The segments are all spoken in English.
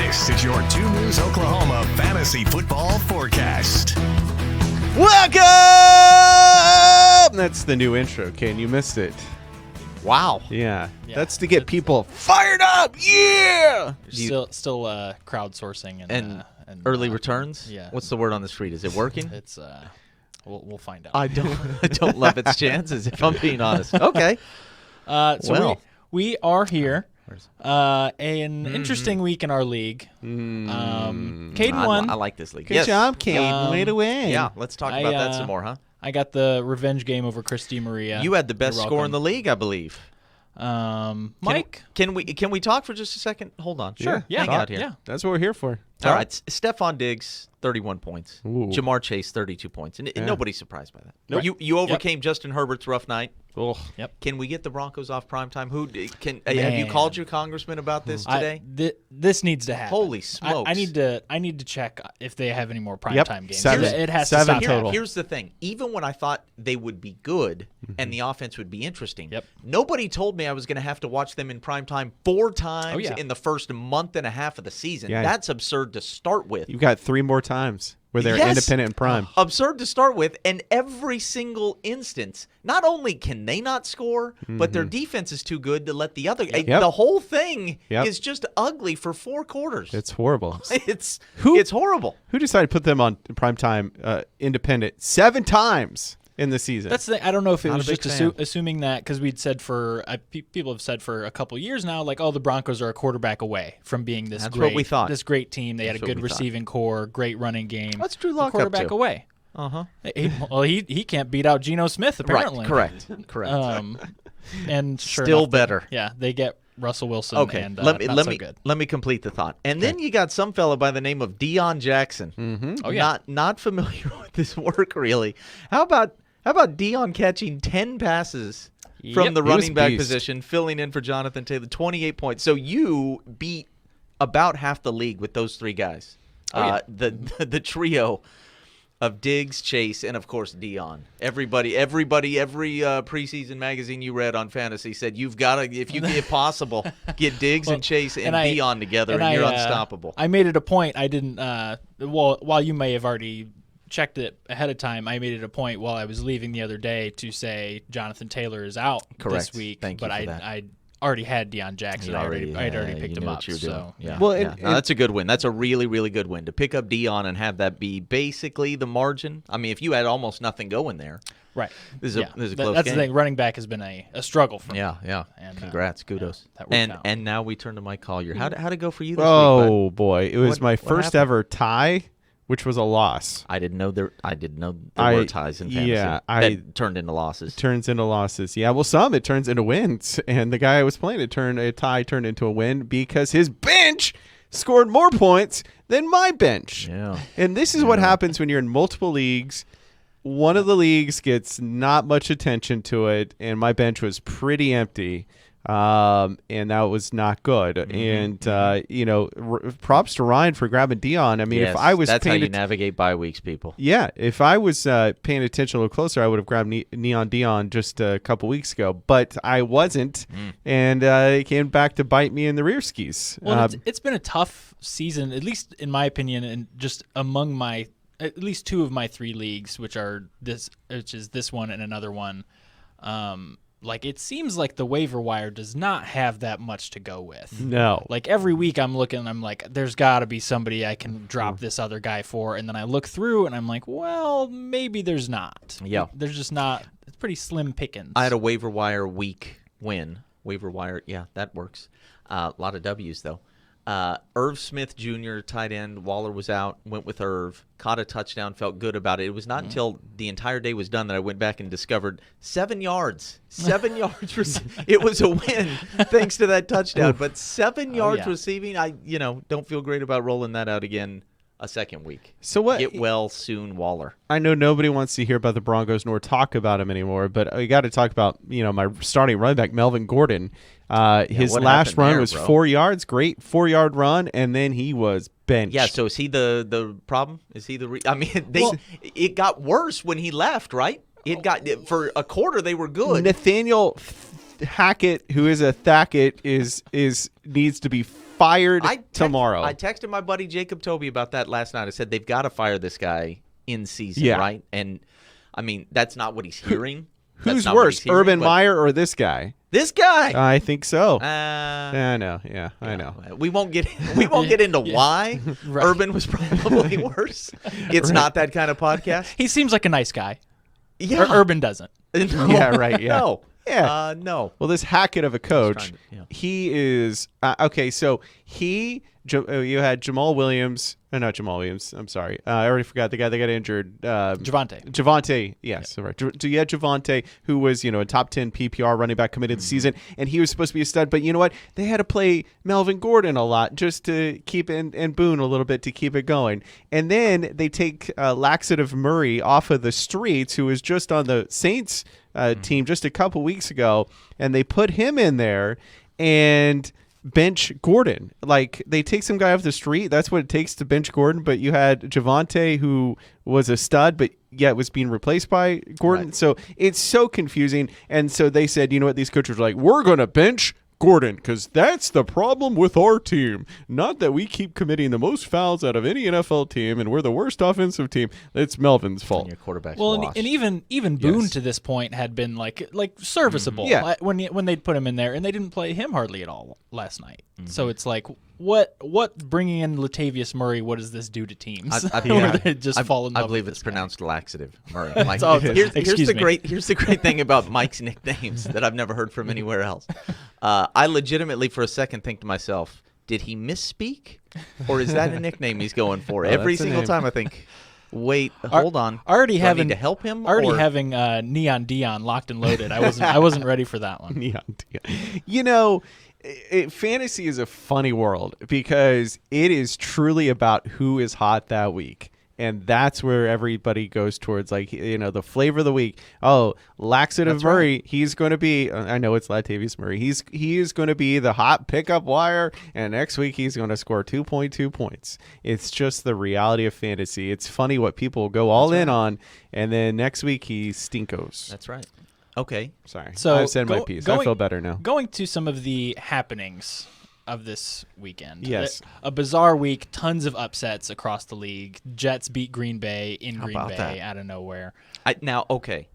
This is your 2 News Oklahoma Fantasy Football Forecast. Welcome! That's the new intro, Kane. You missed it. Wow. Yeah. That's to get people fired up. Yeah! Still crowdsourcing and early returns? Yeah. What's the word on the street? Is it working? It's we'll find out. I don't love its chances, if I'm being honest. Okay. We are here. An interesting week in our league. Caden won. I like this league. Good job, Kane. Way to win. Yeah, let's talk about that some more, huh? I got the revenge game over Chris DiMaria. You had the best score in the league, I believe. Mike? Can we talk for just a second? Hold on. Sure. Yeah. Hang out here. Yeah. That's what we're here for. All right. Stephon Diggs, 31 points. Ooh. Jamar Chase, 32 points. And nobody's surprised by that. Nope. You overcame Justin Herbert's rough night. Oh. Yep. Can we get the Broncos off primetime? Have you called your congressman about this today? This needs to happen. Holy smokes. I need to check if they have any more Yep. primetime games. 7. It has 7 to stop. total. Here's the thing. Even when I thought they would be good and the offense would be interesting, Yep. nobody told me I was going to have to watch them in primetime 4 times yeah. in the first month and a half of the season. Yeah. That's absurd to start with. You've got 3 more times where they're Yes. independent and prime. Absurd to start with, and every single instance, not only can they not score, but their defense is too good to let the other. Yep. The whole thing Yep. is just ugly for 4 quarters. It's horrible. It's Who- horrible. Who decided to put them on primetime independent 7 times in the season? That's the thing. I don't know if it Not was a big just fan. assuming that because we'd said people have said for a couple years now, like, oh, the Broncos are a quarterback away from being this That's great, what we thought. this great team. They That's had a what good we thought. receiving core, great running game. What's Drew A Lock up quarterback to? away. Uh-huh. He can't beat out Geno Smith apparently. Right. Correct. And sure Still enough, better. Yeah, they get Russell Wilson. Okay, and let not me so good. let me complete the thought. And then you got some fella by the name of Deion Jackson. Mm-hmm. Oh yeah, Not familiar with this work really. How about Deion catching 10 passes from Yep. the He was running back beast. position, filling in for Jonathan Taylor, 28 points. So you beat about half the league with those 3 guys. Oh, yeah. The trio of Diggs, Chase, and of course Deion. Every preseason magazine you read on fantasy said you've got to, if possible, get Diggs and Chase and Deion together, and you're unstoppable. I made it a point. I didn't. While you may have already checked it ahead of time, I made it a point while I was leaving the other day to say Jonathan Taylor is out Correct. this week. Thank you but for that. I already had Deion Jackson. I'd already picked you him knew up. what you were So doing. Yeah. Well, yeah. and- No, that's a good win. That's a really, really good win to pick up Deion and have that be basically the margin. I mean, if you had almost nothing going there. right. This is a close That's game. the thing. Running back has been a struggle for me. Yeah. And, Congrats, kudos. that worked out. And now we turn to Mike Collier. How'd it go for you this week, Oh boy, it was What- my what first happened? ever tie, which was a loss. bud? I didn't know there I- were ties in fantasy. yeah, that turned into losses. Turns into losses. Yeah, well, some it turns into wins, and the guy I was playing a tie turned into a win because his bench scored more points than my bench. Yeah. And this is what happens when you're in multiple leagues. One of the leagues gets not much attention to it, and my bench was pretty empty. And that was not good. And props to Ryan for grabbing Deion. I mean, Yes, if I was that's how paying you navigate bye weeks, people. yeah, if I was paying attention a little closer, I would have grabbed Neon Dion just a couple weeks ago, but I wasn't, and it came back to bite me in the rear skis. Well, it's been a tough season, at least in my opinion, and just among at least 2 of my 3 leagues, which is this one and another one. Like, it seems like the waiver wire does not have that much to go with. No. Like, every week I'm looking, I'm like, there's got to be somebody I can drop this other guy for. And then I look through and I'm like, well, maybe there's not. Yeah. There's just not. It's pretty slim pickings. I had a waiver wire week win. Waiver wire, yeah, that works. A lot of W's, though. Irv Smith Jr., tight end. Waller was out, went with Irv, caught a touchdown, felt good about it. It was not until the entire day was done that I went back and discovered 7 yards. 7 yards. It was a win thanks to that touchdown. But 7 yards yeah. receiving, I don't feel great about rolling that out again a second week. So what? Get well soon, Waller. I know nobody wants to hear about the Broncos nor talk about them anymore, but we got to talk about my starting running back Melvin Gordon. His what last happened run there, was bro? 4 yards, great 4-yard run, and then he was benched. Yeah, so is he the problem? Is he the I mean, it got worse when he left, right? It got for a quarter they were good. Nathaniel Hackett, who is a Thackett, is needs to be fired tomorrow. I texted my buddy Jacob Toby about that last night. I said they've got to fire this guy in season, Yeah. right? And I mean, that's not what he's hearing. That's Who's not what worse, he's hearing, Urban but Meyer or this guy? This guy. I think so. I I know. Yeah, I know. We won't get into why Right. Urban was probably worse. It's not that kind of podcast. He seems like a nice guy. Yeah, Urban doesn't. No. Yeah, right, yeah. No. Yeah. No. Well, this Hackett of a coach, trying to- yeah. he is okay. So you had Jamal Williams, not Jamal Williams. I'm sorry, I already forgot the guy that got injured. Javonte, yes, right. You had Javonte, who was a top 10 PPR running back committed this season, and he was supposed to be a stud. But you know what? They had to play Melvin Gordon a lot just to keep and Boone a little bit to keep it going. And then they take Laxative Murray off of the streets, who was just on the Saints team just a couple weeks ago, and they put him in there and bench Gordon. Like, they take some guy off the street. That's what it takes to bench Gordon. But you had Javonte, who was a stud, but yet was being replaced by Gordon. Right. So it's so confusing. And so they said, you know what? These coaches were like, we're going to bench Gordon, because that's the problem with our team. Not that we keep committing the most fouls out of any NFL team and we're the worst offensive team. It's Melvin's fault. Your quarterback's Well, lost. and even Boone Yes. to this point had been like serviceable. Yeah. When they'd put him in there, and they didn't play him hardly at all last night. Mm-hmm. So it's like, what bringing in Latavius Murray? What does this do to teams? I Where they just fall in love. I believe with it's this guy. pronounced laxative. Murray. Like, all- here's excuse the me. here's the great thing about Mike's nicknames that I've never heard from anywhere else. I legitimately, for a second, think to myself, did he misspeak, or is that a nickname he's going for? Every that's a single name. time I think, wait, hold on. Already Do I having need to help him. Already or? having Neon Dion locked and loaded. I wasn't ready for that one. Yeah. Fantasy is a funny world because it is truly about who is hot that week. And that's where everybody goes towards, like, the flavor of the week. Oh, Laxative That's Murray, right. he's going to be, I know it's Latavius Murray, he is going to be the hot pickup wire, and next week he's going to score 2.2 points. It's just the reality of fantasy. It's funny what people go all in on, and then next week he stinkos. That's right. Okay. Sorry. So I've said my piece. I feel better now. Going to some of the happenings of this weekend. Yes. A bizarre week, tons of upsets across the league. Jets beat Green Bay in Green about Bay that? out of nowhere. Okay.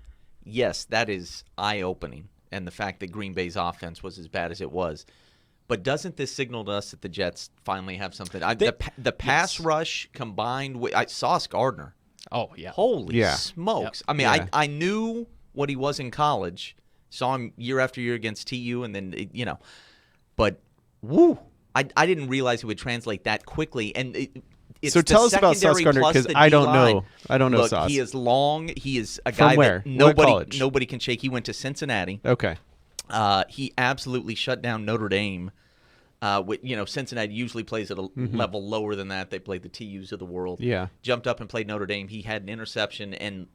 Yes, that is eye-opening, and the fact that Green Bay's offense was as bad as it was. But doesn't this signal to us that the Jets finally have something? The pass rush combined with Sauce Gardner. Oh, yeah. Holy Yeah. smokes. Yep. I mean, Yeah. I knew what he was in college. Saw him year after year against TU, and then, but woo. I didn't realize it would translate that quickly. And it's So the tell us about Sauce secondary Gardner, plus 'cause the I don't D-line. know. I don't know Look, Sauce. he is long. He is a From guy where? that What college? nobody can shake. He went to Cincinnati. Okay. He absolutely shut down Notre Dame. Cincinnati usually plays at a level lower than that. They play the TUs of the world. Yeah. Jumped up and played Notre Dame. He had an interception, and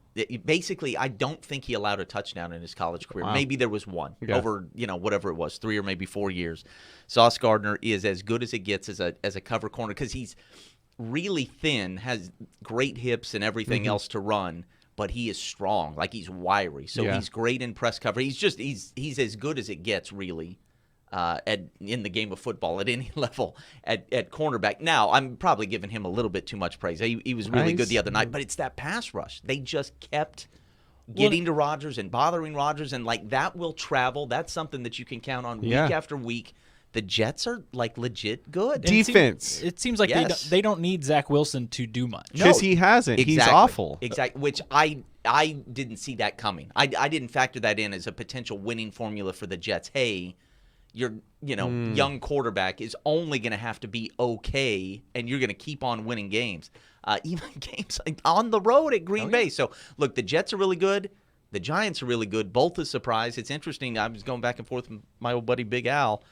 basically, I don't think he allowed a touchdown in his college career. Wow. Maybe there was one Yeah. over, whatever it was, 3 or maybe 4 years. Sauce Gardner is as good as it gets as a cover corner because he's really thin, has great hips and everything else to run. But he is strong, like he's wiry. So Yeah. he's great in press cover. He's as good as it gets, really. In the game of football at any level at cornerback. Now, I'm probably giving him a little bit too much praise. He was really good the other night, but it's that pass rush. They just kept getting to Rodgers and bothering Rodgers, and like that will travel. That's something that you can count on week after week. The Jets are like legit good. Defense. It seems like Yes. they don't need Zach Wilson to do much. Because he hasn't. He's awful. Exactly. Which I didn't see that coming. I didn't factor that in as a potential winning formula for the Jets. Hey, your young quarterback is only going to have to be okay, and you're going to keep on winning games, even games on the road at Green Bay. So look, the Jets are really good. The Giants are really good. Both a surprise. It's interesting. I was going back and forth with my old buddy Big Al.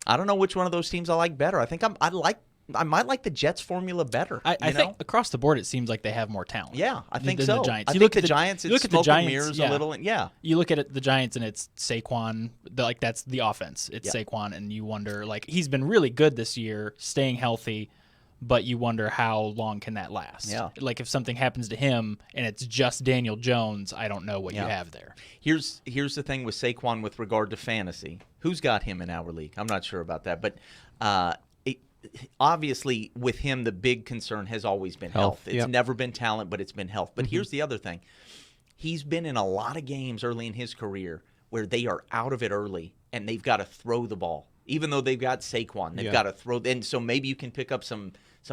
I don't know which one of those teams I like better. I think I might like the Jets formula better. I think across the board it seems like they have more talent. Yeah, I think than so. The Giants. I You think look the at Giants, you look it's at the smoke and Giants, mirrors yeah. a little. And You look at the Giants and it's Saquon. That's the offense. It's Yeah. Saquon, and you wonder he's been really good this year, staying healthy, but you wonder how long can that last? Yeah. Like if something happens to him and it's just Daniel Jones, I don't know what you have there. Here's the thing with Saquon with regard to fantasy. Who's got him in our league? I'm not sure about that, but obviously with him, the big concern has always been health. It's Yep. never been talent, but it's been health. But here's the other thing. He's been in a lot of games early in his career where they are out of it early and they've got to throw the ball. Even though they've got Saquon, they've got to throw. And so maybe you can pick up some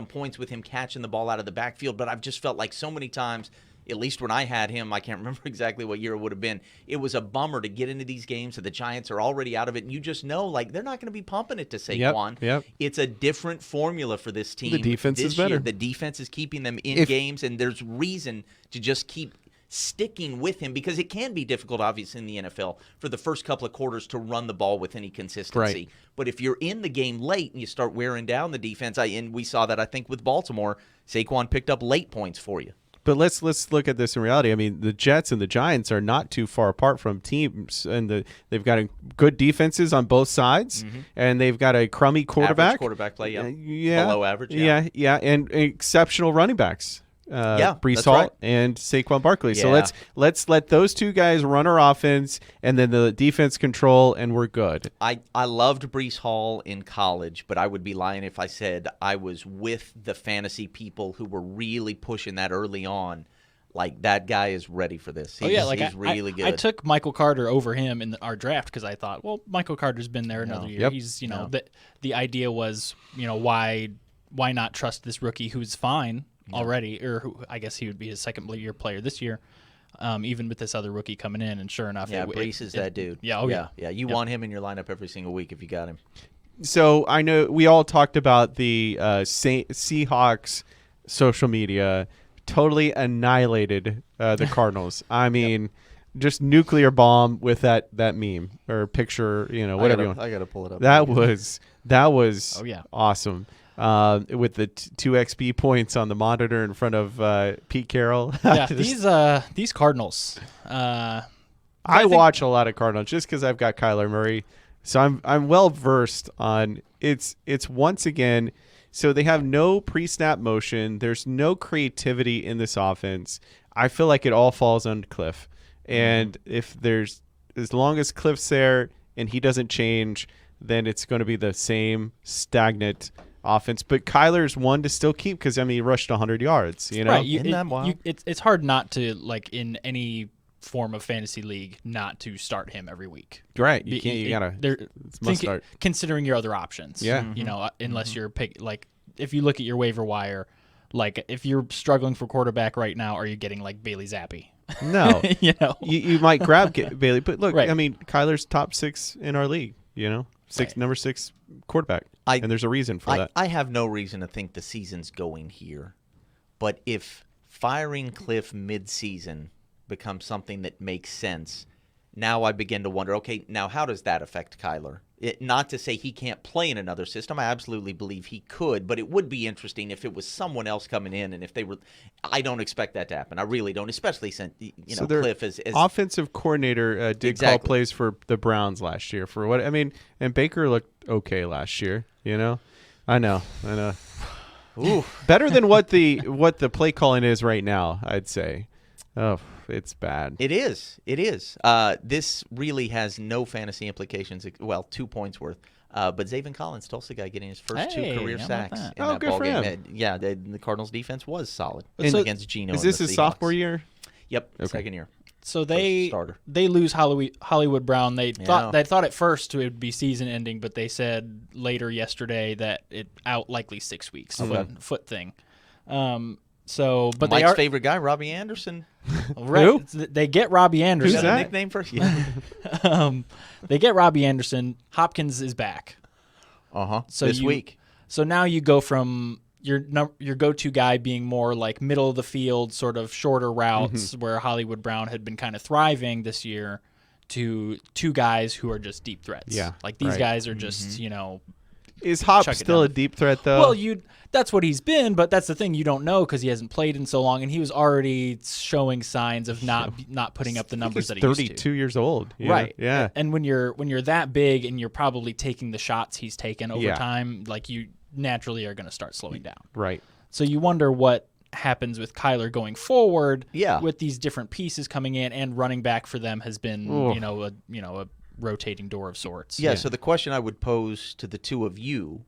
points with him catching the ball out of the backfield. But I've just felt like so many times, at least when I had him, I can't remember exactly what year it would have been, it was a bummer to get into these games that the Giants are already out of it. And you just know, like, they're not going to be pumping it to Saquon. Yep. It's a different formula for this team. The defense this is better. year. The defense is keeping them in games, and there's reason to just keep sticking with him because it can be difficult, obviously, in the NFL for the first couple of quarters to run the ball with any consistency. Right. But if you're in the game late and you start wearing down the defense, and we saw that, I think, with Baltimore, Saquon picked up late points for you. But let's look at this in reality. I mean, the Jets and the Giants are not too far apart from teams, and they've got good defenses on both sides, and they've got a crummy quarterback. Average quarterback play, yeah. Yeah, Below average, and exceptional running backs. Brees that's Hall right. and Saquon Barkley. So Yeah. let's let those two guys run our offense, and then the defense control, and we're good. I loved Brees Hall in college, but I would be lying if I said I was with the fantasy people who were really pushing that early on. Like, that guy is ready for this. He's really good. I took Michael Carter over him in our draft because I thought, well, Michael Carter's been there another year. Yep. He's, the idea was, why not trust this rookie who's fine already, or who, I guess he would be his second-year player this year, even with this other rookie coming in. And sure enough, Brees is that dude. Yeah. Yeah. You want him in your lineup every single week if you got him. So I know we all talked about the Seahawks social media totally annihilated the Cardinals. I mean, just nuclear bomb with that meme or picture, whatever you want. I gotta pull it up. That was Oh, yeah. awesome. With the 2 XP points on the monitor in front of Pete Carroll. Yeah, these Cardinals. I watch a lot of Cardinals just because I've got Kyler Murray, so I'm well versed on it's once again. So they have no pre-snap motion. There's no creativity in this offense. I feel like it all falls on Cliff, and as long as Cliff's there and he doesn't change, then it's going to be the same stagnant offense. But Kyler's one to still keep because he rushed 100 yards. Right. Isn't that wild? It's hard not to, like, in any form of fantasy league, not to start him every week. Right. You can't. You gotta. It's must start. Considering your other options. Yeah. Unless you're if you look at your waiver wire, like, if you're struggling for quarterback right now, are you getting like Bailey Zappi? No. You might grab Bailey, but look, Right. Kyler's top 6 in our league. Number 6 quarterback, and there's a reason for that. I have no reason to think the season's going here, but if firing Cliff mid-season becomes something that makes sense, now I begin to wonder, okay, now how does that affect Kyler? Not to say he can't play in another system. I absolutely believe he could, but it would be interesting if it was someone else coming in, and if they were – I don't expect that to happen. I really don't, especially since, So their Cliff is offensive coordinator did call plays for the Browns last year. And Baker looked okay last year, I know. Ooh. Better than what the play calling is right now, I'd say. Oh, it's bad. It is. This really has no fantasy implications. Well, 2 points worth. But Zaven Collins, Tulsa guy, getting his first 2 career how about sacks that? in Oh, that good ball for game. him. Yeah, the Cardinals defense was solid And against Geno. Is and this the his Seahawks. sophomore year? Yep, Okay. second year. So First starter. they lose Hollywood Brown. They thought at first it would be season ending, but they said later yesterday that it out likely 6 weeks. Foot thing. But Mike's they are favorite guy, Robbie Anderson. right. Who? They get Robbie Anderson. Who's Got a that? nickname for yeah. They get Robbie Anderson. Hopkins is back. So this week. So now you go from your go-to guy being more like middle of the field, sort of shorter routes, where Hollywood Brown had been kind of thriving this year, to 2 guys who are just deep threats. Yeah, like these right. guys are just Is Hop Chuck it still down. a deep threat though? Well, that's what he's been, but that's the thing, you don't know because he hasn't played in so long, and he was already showing signs of not putting up the numbers that he used to. 32 years old. Right. Yeah. And when you're that big and you're probably taking the shots he's taken over Yeah. time, like, you naturally are going to start slowing down. Right. So you wonder what happens with Kyler going forward. Yeah. With these different pieces coming in, and running back for them has been a rotating door of sorts. Yeah, so the question I would pose to the two of you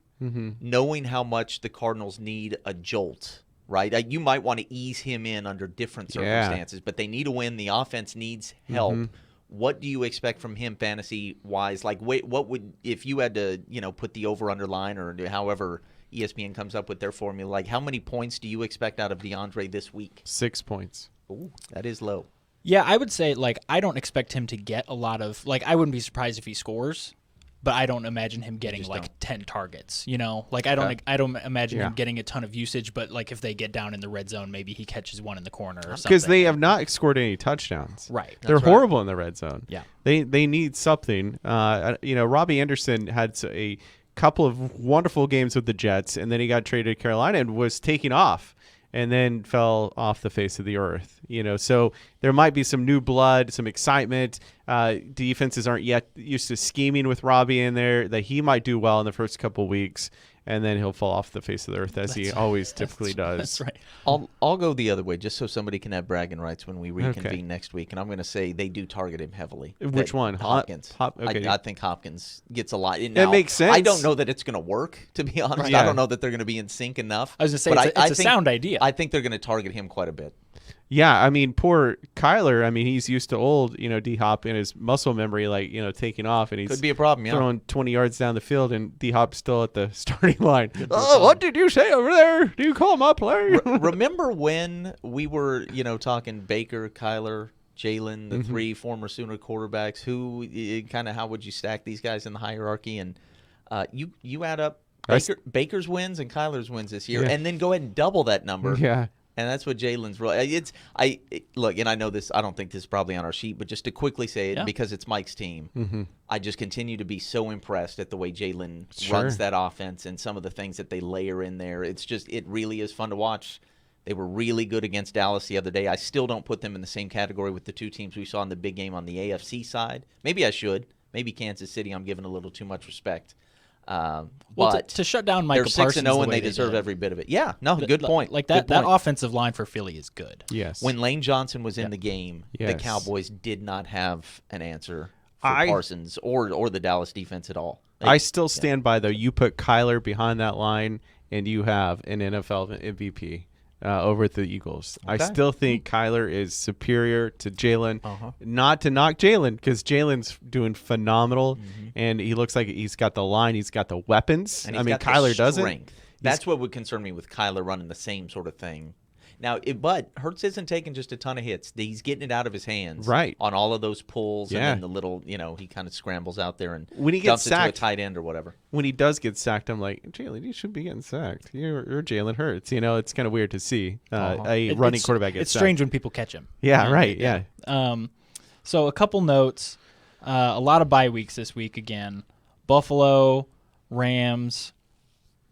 knowing how much the Cardinals need a jolt, right? You might want to ease him in under different circumstances, but they need a win. The offense needs help. What do you expect from him fantasy-wise? Like, what would, if you had to, put the over-under line or however ESPN comes up with their formula, like how many points do you expect out of DeAndre this week? 6 points. Ooh, that is low. Yeah, I would say, I don't expect him to get a lot of, I wouldn't be surprised if he scores, but I don't imagine him getting, 10 targets, I don't imagine him getting a ton of usage, but, if they get down in the red zone, maybe he catches one in the corner or something. Because they have not scored any touchdowns. Right. They're horrible in the red zone. Yeah. They need something. Robbie Anderson had a couple of wonderful games with the Jets, and then he got traded to Carolina and was taking off, and then fell off the face of the earth. So there might be some new blood, some excitement. Defenses aren't yet used to scheming with Robbie in there, that he might do well in the first couple weeks, and then he'll fall off the face of the earth as he always typically does. That's right. I'll go the other way just so somebody can have bragging rights when we reconvene next week, and I'm going to say they do target him heavily. Which one? Hopkins. Okay. I think Hopkins gets a lot. That makes sense. I don't know that it's going to work, to be honest. Yeah. I don't know that they're going to be in sync enough. I was going to say, it's a sound idea. I think they're going to target him quite a bit. Yeah, poor Kyler. He's used to old, D-Hop in his muscle memory, taking off, and he's Could be a problem, yeah. throwing 20 yards down the field, and D-Hop's still at the starting line. Oh, what did you say over there? Do you call my play? Remember when we were, talking Baker, Kyler, Jalen, the three former Sooner quarterbacks, who kind of how would you stack these guys in the hierarchy? And you add up Baker's wins and Kyler's wins this year, and then go ahead and double that number. Yeah. And that's what Jalen's role. Look, and I know this. I don't think this is probably on our sheet, but just to quickly say it because it's Mike's team. I just continue to be so impressed at the way Jalen runs that offense and some of the things that they layer in there. It really is fun to watch. They were really good against Dallas the other day. I still don't put them in the same category with the two teams we saw in the big game on the AFC side. Maybe I should. Maybe Kansas City. I'm giving a little too much respect. But to shut down Michael Parsons, they're 6-0 the and way they deserve did. every bit of it. Yeah, no, good point. That offensive line for Philly is good. Yes. When Lane Johnson was in the game, the Cowboys did not have an answer for Parsons or the Dallas defense at all. I still stand by, though. You put Kyler behind that line, and you have an NFL MVP over at the Eagles. I still think Kyler is superior to Jalen. Not to knock Jalen, because Jalen's doing phenomenal, and he looks like he's got the line, he's got the weapons. And Kyler doesn't. That's what would concern me with Kyler running the same sort of thing. Now, but Hurts isn't taking just a ton of hits. He's getting it out of his hands on all of those pulls and then the little, he kind of scrambles out there and when he dumps gets sacked, it to a tight end or whatever. When he does get sacked, I'm like, Jalen, you should be getting sacked. You're Jalen Hurts. It's kind of weird to see a running quarterback get It's sacked. strange when people catch him. Yeah, right, yeah. So a couple notes. A lot of bye weeks this week again. Buffalo, Rams,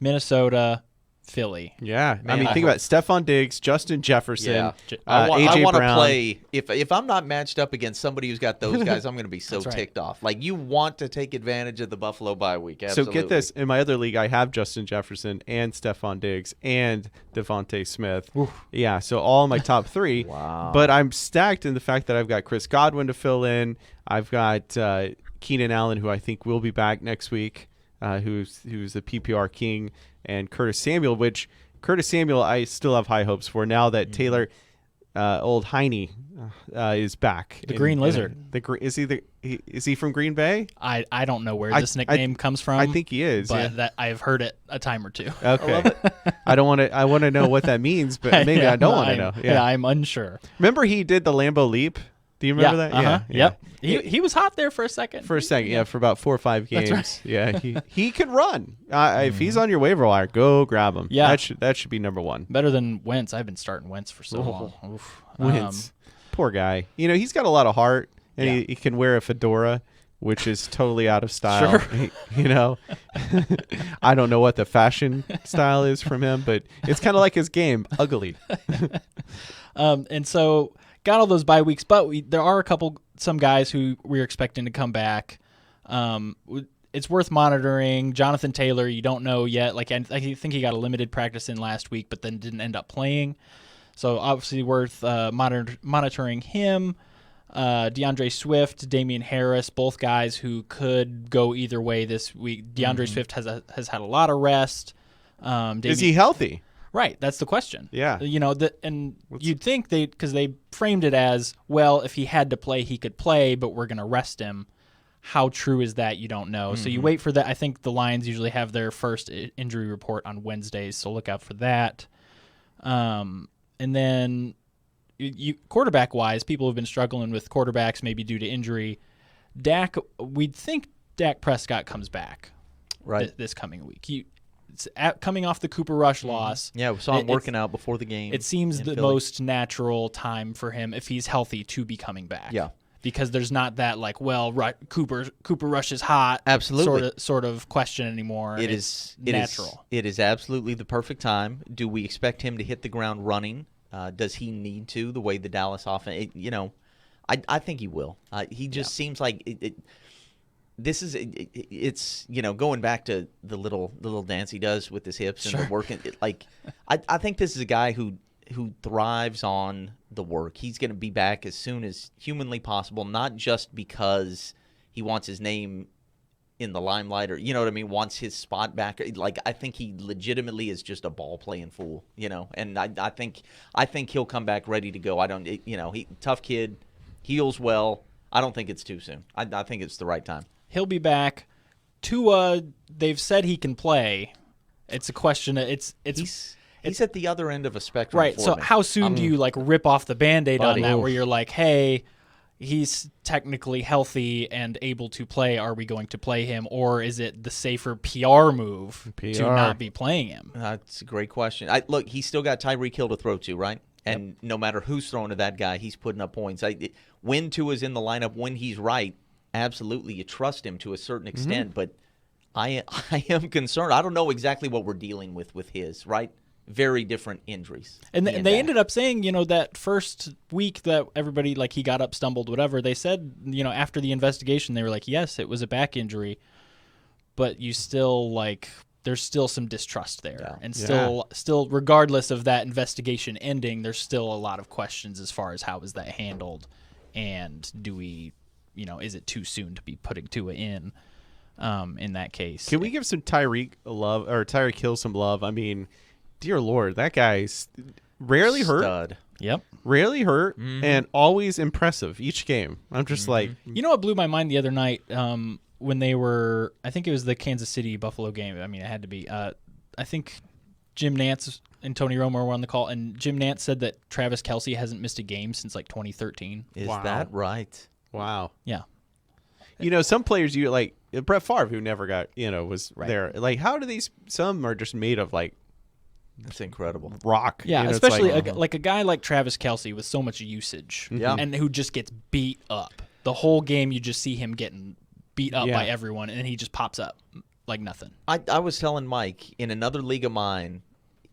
Minnesota, Philly. Yeah, think about it. Stephon Diggs, Justin Jefferson, I AJ want to Brown. play. If I'm not matched up against somebody who's got those guys, I'm going to be so ticked off. Like, you want to take advantage of the Buffalo bye week. Absolutely. So get this: in my other league, I have Justin Jefferson and Stephon Diggs and Devontae Smith. Yeah, so all my top three. Wow. But I'm stacked in the fact that I've got Chris Godwin to fill in. I've got Keenan Allen, who I think will be back next week, who's the PPR king. And Curtis Samuel, which Curtis Samuel I still have high hopes for now that Taylor old Heine is back. The Green Lizard. Is he from Green Bay? I don't know where this nickname comes from. I think he is. But that I've heard it a time or two. Okay. I don't want to. I want to know what that means, but maybe I don't want to know. Yeah, I'm unsure. Remember he did the Lambeau Leap? Do you remember that? Yeah. Yep. He was hot there for a second. For about 4 or 5 games. That's right. Yeah, he could run. If he's on your waiver wire, go grab him. Yeah. That should be number one. Better than Wentz. I've been starting Wentz for so long. Oof. Wentz, poor guy. He's got a lot of heart, and he can wear a fedora, which is totally out of style. Sure. I don't know what the fashion style is from him, but it's kind of like his game, ugly. And so got all those bye weeks, but there are some guys who we're expecting to come back. It's worth monitoring. Jonathan Taylor, you don't know yet. I think he got a limited practice in last week, but then didn't end up playing. So obviously worth monitoring him. DeAndre Swift, Damian Harris, both guys who could go either way this week. DeAndre Swift has had a lot of rest. Is he healthy? Right, that's the question. Yeah. You'd think because they framed it as, well, if he had to play, he could play, but we're going to rest him. How true is that? You don't know. So you wait for that. I think the Lions usually have their first injury report on Wednesdays, so look out for that. And then quarterback-wise, people have been struggling with quarterbacks maybe due to injury. We'd think Dak Prescott comes back this coming week. Coming off the Cooper Rush loss. Yeah, we saw him working out before the game. It seems the Philly. most natural time for him, if he's healthy, to be coming back. Yeah. Because there's not that Cooper Rush is hot Absolutely. sort of question anymore. It's natural. It is absolutely the perfect time. Do we expect him to hit the ground running? Does he need to, the way the Dallas offense? I think he will. He just seems like it's going back to the little dance he does with his hips and the working. I think this is a guy who thrives on the work. He's going to be back as soon as humanly possible, not just because he wants his name in the limelight or, wants his spot back. I think he legitimately is just a ball playing fool, and I think he'll come back ready to go. Tough kid, heals well. I don't think it's too soon. I think it's the right time. He'll be back. Tua, they've said he can play. It's a question. He's at the other end of a spectrum. Right. For So me. how soon do you rip off the Band-Aid on that, where you're like, hey, he's technically healthy and able to play. Are we going to play him, or is it the safer PR move to not be playing him? That's a great question. Look, he's still got Tyreek Hill to throw to, right? And no matter who's throwing to that guy, he's putting up points. When Tua's in the lineup, when he's right, absolutely, you trust him to a certain extent. But I am concerned. I don't know exactly what we're dealing with his, right? Very different injuries. And they ended up saying, that first week that everybody, he got up, stumbled, whatever, they said, after the investigation, they were like, yes, it was a back injury, but you still, there's still some distrust there. Yeah. And still, regardless of that investigation ending, there's still a lot of questions as far as how was that handled, and do we, is it too soon to be putting Tua in that case? Can we give some Tyreek Hill some love? I mean, dear Lord, that guy's rarely hurt. Stud. Yep. Rarely hurt and always impressive each game. I'm just like... You know what blew my mind the other night when they were... I think it was the Kansas City-Buffalo game. I mean, it had to be. I think Jim Nantz and Tony Romo were on the call, and Jim Nantz said that Travis Kelce hasn't missed a game since 2013. Is that right? Wow. Yeah. Some players Brett Favre, who never got, was there. How do some are just made of That's incredible. rock. Yeah, especially a guy like Travis Kelce with so much usage, and who just gets beat up. The whole game, you just see him getting beat up by everyone, and he just pops up like nothing. I was telling Mike, in another league of mine,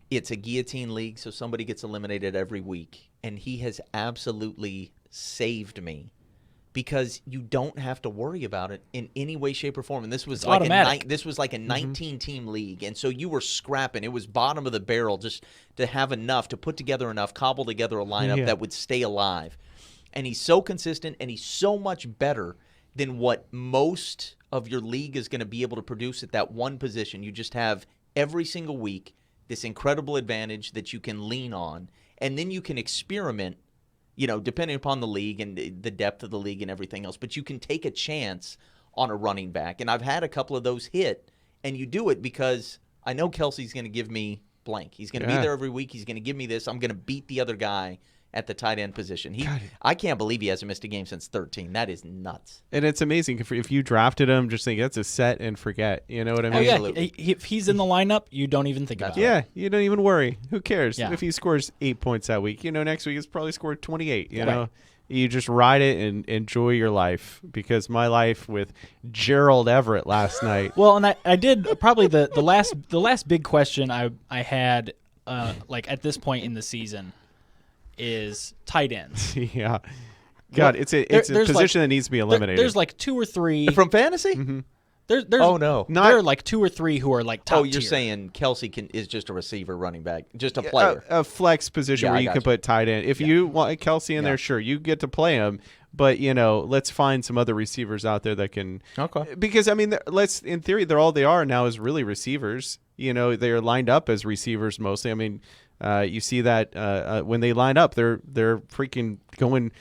it's a guillotine league, so somebody gets eliminated every week, and he has absolutely saved me. Because you don't have to worry about it in any way, shape, or form. And this was like a 19-team league, and so you were scrapping. It was bottom of the barrel just to have enough, to put together enough, cobble together a lineup that would stay alive. And he's so consistent, and he's so much better than what most of your league is going to be able to produce at that one position. You just have every single week this incredible advantage that you can lean on, and then you can experiment, depending upon the league and the depth of the league and everything else. But you can take a chance on a running back. And I've had a couple of those hit, and you do it because I know Kelsey's going to give me blank. He's going to be there every week. He's going to give me this. I'm going to beat the other guy at the tight end position. I can't believe he hasn't missed a game since 13. That is nuts. And it's amazing. If you drafted him, just think that's a set and forget. You know what I mean? Absolutely. If he's in the lineup, you don't even think about it. Yeah, you don't even worry. Who cares? Yeah. If he scores 8 points that week, next week he's probably scored 28. You know, you just ride it and enjoy your life. Because my life with Gerald Everett last night. Well, and I did probably the last big question I had at this point in the season is tight ends. Yeah. God, it's a position that needs to be eliminated. There's 2 or 3 From fantasy? Mm-hmm. There's Oh, no. there are 2 or 3 who are top Oh, you're tier. saying Kelsey is just a receiver, running back, just a player. A flex position Yeah, where I you got can you. put tight end. If you want Kelsey in there, sure, you get to play him. but let's find some other receivers out there that can. Okay. Because I mean, in theory, they're all they are now is really receivers. They're lined up as receivers mostly. I mean, you see that when they line up, they're freaking going,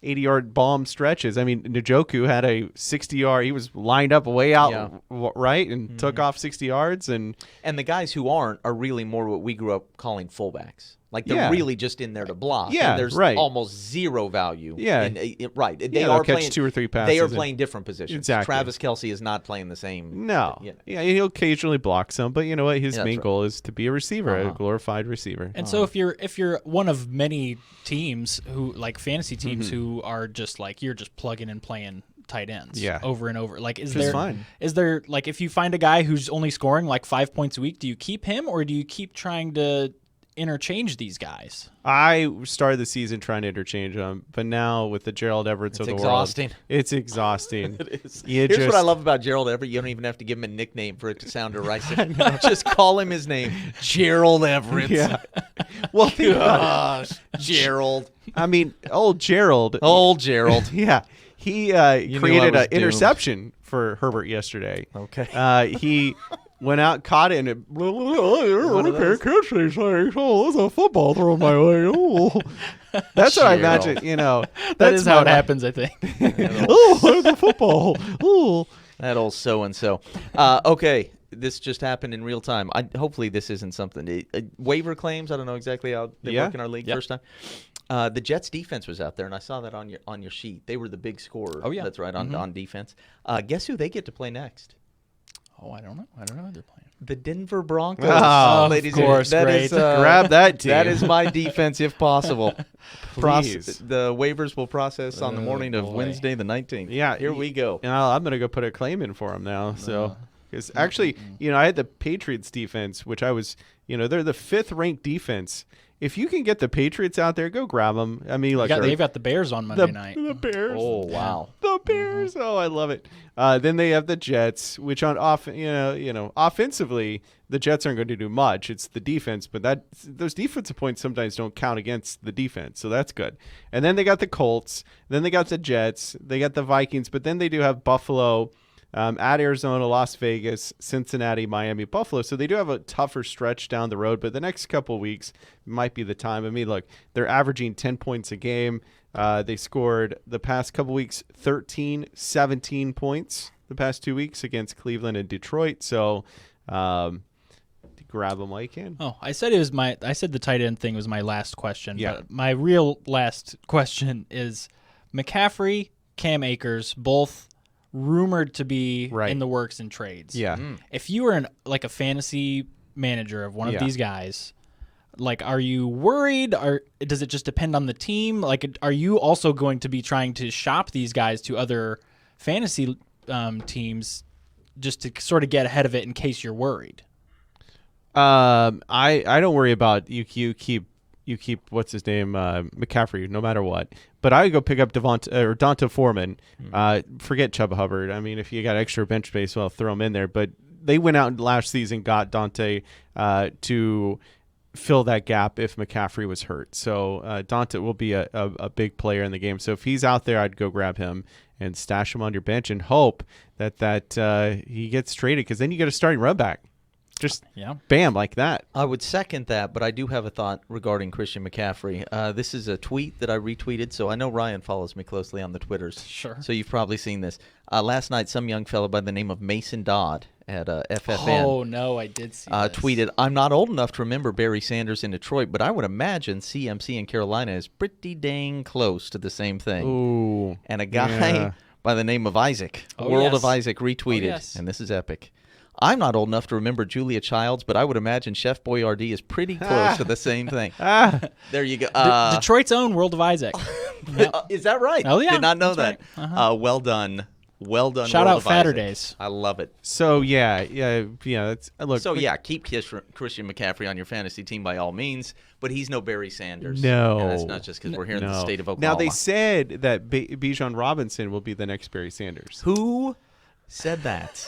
80-yard bomb stretches. I mean, Njoku had a 60-yard. He was lined up way out right and took off 60 yards. And the guys who aren't are really more what we grew up calling fullbacks. Like they're really just in there to block. Yeah, and there's right. almost zero value. Yeah. Right. They they'll are catch playing 2 or 3 passes. They are and- playing different positions. Exactly. Travis Kelce is not playing the same. No. Yeah, he'll occasionally block some, but you know what? His Yeah, main that's right. goal is to be a receiver, a glorified receiver. And so if you're one of many teams who like fantasy teams who are just like you're just plugging and playing tight ends over and over, like is there like if you find a guy who's only scoring like 5 points a week, do you keep him or do you keep trying to interchange these guys? I started the season trying to interchange them, but now with the Gerald Everetts of the exhausting. world, it's exhausting. It is. You Here's what I just- love about Gerald Everett. You don't even have to give him a nickname for it to sound derisive. Just call him his name. Gerald Everett. Yeah. Well, think about it. Gosh, Gerald. I mean, old Gerald. Old Gerald. Yeah. He knew I created was an doomed. interception for Herbert yesterday. Okay. He went out, caught it, and it. One of those. catch these things. Oh, there's a football thrown my way. Oh. That's what I imagine, That That's is how it my- happens, I think. Oh, there's a football. Oh. That old so-and-so. Okay, this just happened in real time. Hopefully this isn't something. Waiver claims, I don't know exactly how they Yeah. work in our league first time. The Jets defense was out there, and I saw that on your sheet. They were the big scorer. Oh, yeah. That's right, on defense. Guess who they get to play next? Oh, I don't know who they're playing. The Denver Broncos. Oh, ladies of course, and great. Grab that team. That is my defense if possible. Please. The waivers will process on the morning of boy. Wednesday the 19th. Yeah, Here we go. And I'm going to go put a claim in for him now. So, because actually, I had the Patriots defense, which I was, they're the 5th ranked defense. If you can get the Patriots out there, go grab them. I mean, like They've got the Bears on Monday night. the Bears. Oh, wow. The Bears. Oh, I love it. Then they have the Jets, which on offensively, the Jets aren't going to do much. It's the defense, but those defensive points sometimes don't count against the defense, so that's good. And then they got the Colts. Then they got the Jets. They got the Vikings, but then they do have Buffalo. At Arizona, Las Vegas, Cincinnati, Miami, Buffalo. So they do have a tougher stretch down the road, but the next couple of weeks might be the time. I mean, look, they're averaging 10 points a game. They scored the past couple weeks 13, 17 points the past 2 weeks against Cleveland and Detroit. So grab them while you can. Oh, I said the tight end thing was my last question. Yeah. But my real last question is McCaffrey, Cam Akers, both rumored to be Right. in the works in trades. Yeah. If you were a fantasy manager of one Yeah. of these guys, like, are you worried? Or does it just depend on the team? Like, are you also going to be trying to shop these guys to other fantasy teams just to sort of get ahead of it in case you're worried? I don't worry about you keep what's his name McCaffrey no matter what. But I would go pick up Donta Foreman. Forget Chuba Hubbard. I mean, if you got extra bench space, well, throw him in there. But they went out last season, got Donta to fill that gap if McCaffrey was hurt. So Donta will be a big player in the game. So if he's out there, I'd go grab him and stash him on your bench and hope that he gets traded, because then you get a starting run back. Just bam, like that. I would second that, but I do have a thought regarding Christian McCaffrey. This is a tweet that I retweeted, so I know Ryan follows me closely on the Twitters. Sure. So you've probably seen this. Last night, some young fellow by the name of Mason Dodd at FFN Oh, no, I did see this. tweeted, "I'm not old enough to remember Barry Sanders in Detroit, but I would imagine CMC in Carolina is pretty dang close to the same thing." Ooh. And a guy by the name of Isaac, Oh, World yes. of Isaac, retweeted, yes. and this is epic. "I'm not old enough to remember Julia Childs, but I would imagine Chef Boyardee is pretty close to the same thing." There you go. Detroit's own World of Isaac. Is that right? Oh, yeah, Did not know that's that. right. Well done. Well done. Shout World out of Isaac. Fatterdays. I love it. So yeah. That's look. So yeah, keep Christian McCaffrey on your fantasy team by all means, but he's no Barry Sanders. No. And that's not just because we're here in the state of Oklahoma. Now they said that Bijan Robinson will be the next Barry Sanders. Who said that?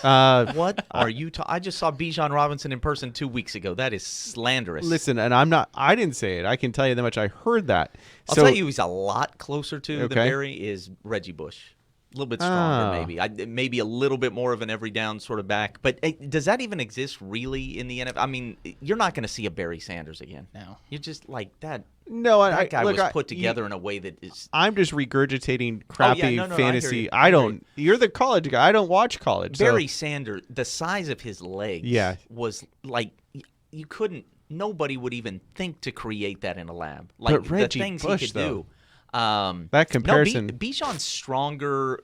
What? Are you? I just saw Bijan Robinson in person 2 weeks ago. That is slanderous. Listen, and I didn't say it. I can tell you that much. I heard that. I'll So- tell you, he's a lot closer to than Okay. Barry is Reggie Bush. A little bit stronger, Oh. maybe. Maybe a little bit more of an every down sort of back. But does that even exist really in the NFL? I mean, you're not going to see a Barry Sanders again. No. You're just like that. No, That guy look, was put together in a way that is. I'm just regurgitating crappy no, I hear fantasy. you. I don't. You're the college guy. I don't watch college. so- Barry Sanders, the size of his legs Yeah. was like you couldn't. Nobody would even think to create that in a lab. Like But Reggie the things Bush, he could though. do. That comparison- No, Bijan's stronger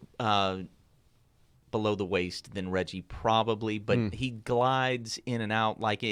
below the waist than Reggie probably, but Hmm. he glides in and out like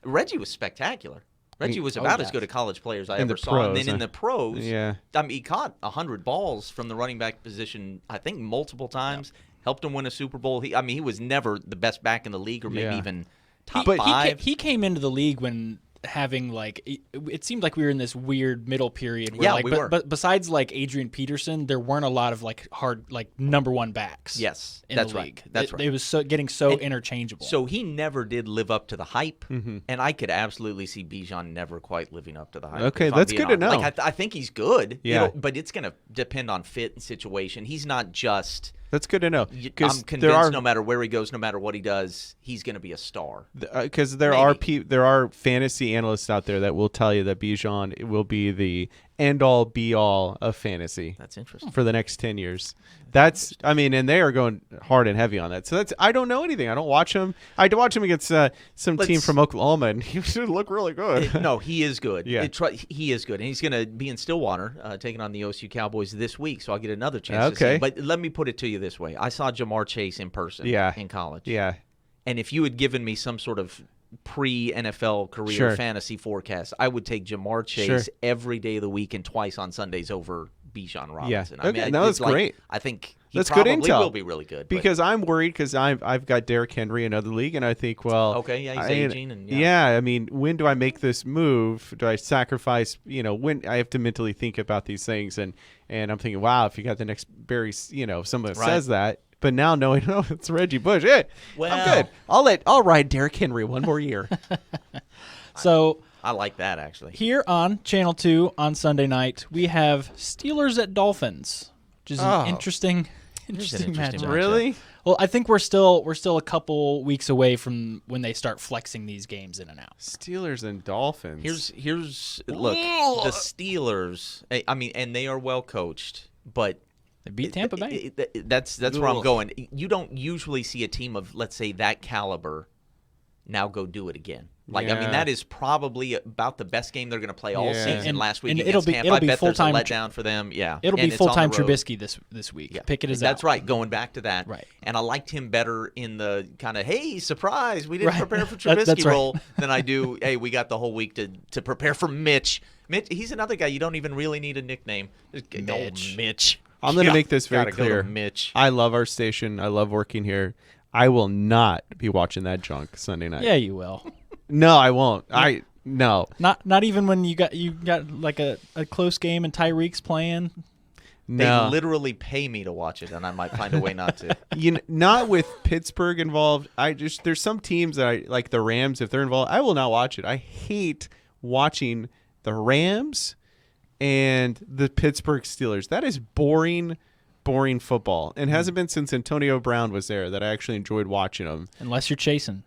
Reggie was spectacular. Reggie was about as good a college player as I In ever the saw. And pros, then in huh? the pros, Yeah. I mean, he caught 100 balls from the running back position, I think multiple times, helped him win a Super Bowl. He was never the best back in the league or maybe Yeah. even top But five. he came into the league when having like it seemed like we were in this weird middle period where Yeah, like we were. but besides like Adrian Peterson there weren't a lot of like hard like number one backs Yes, in that's the right. league. That's it, right. it was getting so And interchangeable. So he never did live up to the hype, Mm-hmm. and I could absolutely see Bijan never quite living up to the hype. Okay, if I'm that's being good to honest. know. Like I think he's good, Yeah. but it's going to depend on fit and situation. He's not just. That's good to know. I'm Because convinced there are no matter where he goes, no matter what he does, he's going to be a star. because there are fantasy analysts out there that will tell you that Bijan will be the end all be all of fantasy That's interesting. for the next 10 years. That's and they are going hard and heavy on that. So I don't know anything. I don't watch him. I had to watch him against some team from Oklahoma, and he should look really good. No, he is good. Yeah. He is good, and he's going to be in Stillwater taking on the OSU Cowboys this week, so I'll get another chance to see Okay. him. But let me put it to you this way. I saw Jamar Chase in person in college. Yeah. And if you had given me some sort of pre-NFL career Sure. fantasy forecast, I would take Jamar Chase Sure. every day of the week and twice on Sundays over Bijan Robinson. Okay, no, it's that's great. I think he That's good probably intel. will be really good. but- Because I'm worried because I've got Derrick Henry in another league, and I think, well, Okay, yeah, he's I- aging and, yeah. I mean, when do I make this move? Do I sacrifice? When I have to mentally think about these things, and I'm thinking, wow, if you got the next Barry, someone Right. says that. But now knowing, it's Reggie Bush. Hey, Well- I'm good. I'll ride Derrick Henry one more year. so I like that, actually. here on Channel 2 on Sunday night, we have Steelers at Dolphins, which is Oh. an interesting interesting matchup. matchup. Really? Well, I think we're still a couple weeks away from when they start flexing these games in and out. Steelers and Dolphins. Here's look, the Steelers. I mean, and they are well coached, but They beat Tampa Bay. That's where I'm going. You don't usually see a team of, let's say, that caliber now go do it again. I mean, Yeah. that is probably about the best game they're going to play all Yeah. season. And- last week and against Tampa, I bet there's a full-time letdown for them. Yeah, It'll and be it's on the full-time road. Trubisky this week. Yeah. Pickett is That's out. right. Going back to that. Right. And I liked him better in the kind of, hey, surprise, we didn't Right. prepare for Trubisky That's right. role than I do, hey, we got the whole week to prepare for Mitch. Mitch, he's another guy you don't even really need a nickname. Just go, Mitch. Mitch. I'm going to Yeah, make this very gotta go to clear. Mitch. I love our station. I love working here. I will not be watching that junk Sunday night. Yeah, you will. No, I won't. No. Not even when you got like a close game and Tyreek's playing. They No. literally pay me to watch it, and I might find a way not to. Not with Pittsburgh involved. There's some teams that I like, the Rams. If they're involved, I will not watch it. I hate watching the Rams and the Pittsburgh Steelers. That is boring football, and hasn't been since Antonio Brown was there that I actually enjoyed watching them. Unless you're chasing.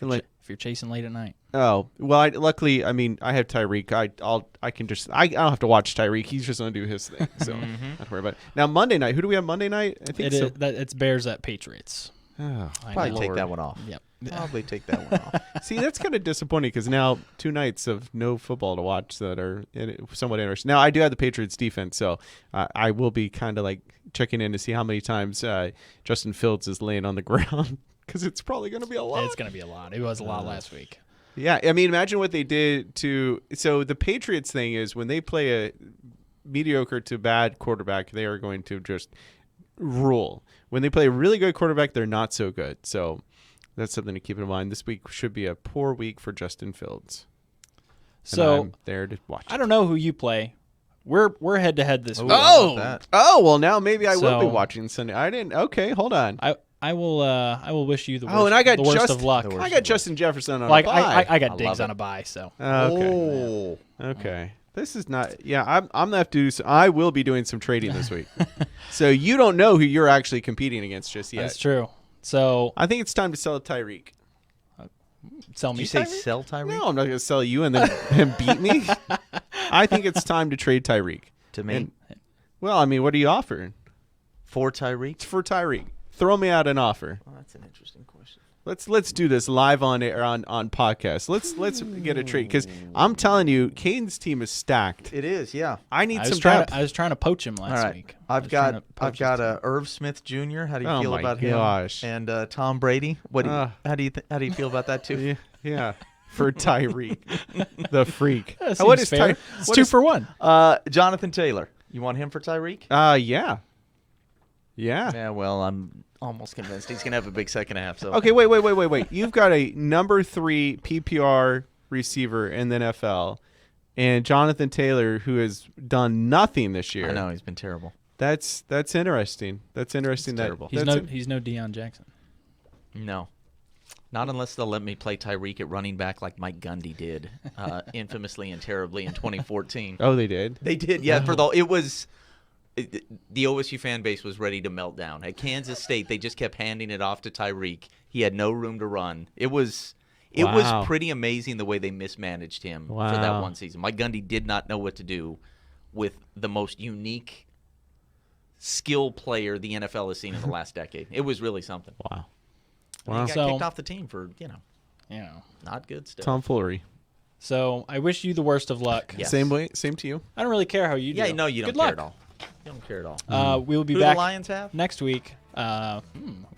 Like, If you're chasing late at night. oh well, luckily, I have Tyreek. I don't have to watch Tyreek. He's just gonna do his thing, so not worry about it. Now Monday night, who do we have Monday night? I think It's Bears at Patriots. Oh, I Probably know. take that one off. Yep. Probably take that one off. See, that's kind of disappointing because now 2 nights of no football to watch that are somewhat interesting. Now, I do have the Patriots defense, so I will be kind of like checking in to see how many times Justin Fields is laying on the ground because it's probably going to be a lot. It's going to be a lot. It was a lot last week. Yeah, I mean, imagine what they did to – so the Patriots thing is when they play a mediocre to bad quarterback, they are going to just rule. When they play a really good quarterback, they're not so good. So that's something to keep in mind. This week should be a poor week for Justin Fields. And So I'm there to watch. I don't know who you play, we're head to head this week. Oh, that. well, now maybe I will be So- watching Sunday. I didn't. Okay, hold on. I will wish you the worst, Oh, and I got the worst Justin, of luck. The worst I got Justin Jefferson on Like a bye. I got I Diggs love on it. a bye, so Okay. Okay. This is not. Yeah, I'm gonna have to do. I will be doing some trading this week. So you don't know who you're actually competing against just yet. that's true. So I think it's time to sell Tyreek. sell Did me. you say Tyreek? sell Tyreek? No, I'm not gonna sell you and then him beat me. I think it's time to trade Tyreek. To me? And- well, I mean, what are you offering? For Tyreek? It's for Tyreek. Throw me out an offer. Well, that's an interesting question. Let's do this live on air on podcast. Let's get a trade because I'm telling you, Caden's team is stacked. It is, yeah. I need I some was trying. depth. I was trying to poach him last All right. week. I've got Irv Smith Jr. How do you Oh feel my about gosh. him? And Tom Brady. What? How do you feel about that too? Yeah, yeah. For Tyreek, the freak. That What seems is fair. Ty- It's what 2 is- for 1. Jonathan Taylor. You want him for Tyreek? Yeah. Yeah. Yeah. Well, I'm almost convinced he's gonna have a big second half. So Okay, wait. You've got a number 3 PPR receiver in the NFL, and Jonathan Taylor, who has done nothing this year. I know he's been terrible. That's interesting. That's interesting. It's That terrible. He's that's he's no Deion Jackson. No. Not unless they'll let me play Tyreek at running back like Mike Gundy did, infamously and terribly in 2014. Oh, they did. They did, yeah. The OSU fan base was ready to melt down. At Kansas State, they just kept handing it off to Tyreek. He had no room to run. It was Wow. pretty amazing the way they mismanaged him for that Wow. one season. Mike Gundy did not know what to do with the most unique skill player the NFL has seen in the last decade. It was really something. Wow. And he got So- kicked off the team for, Yeah. not good stuff. Tomfoolery. So I wish you the worst of luck. Yes. Same way. Same to you. I don't really care how you do. Yeah, no, you don't Good care luck. at all. You don't care at all. We will be Who back do the Lions have? next week. Who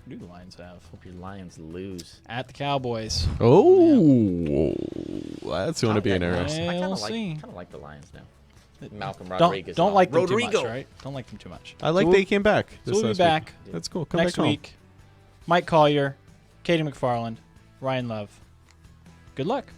do the Lions have? Hope your Lions lose. At the Cowboys. Oh, that's going to be I interesting. kind We'll of see. like the Lions now. Malcolm Don't Rodriguez. don't and like all. them too Rodrigo. much, right? Don't like them too much. I like So they came back. So we'll be this last back week. That's cool. Come next back home. week. Mike Collier, Katie McFarland, Ryan Love. Good luck.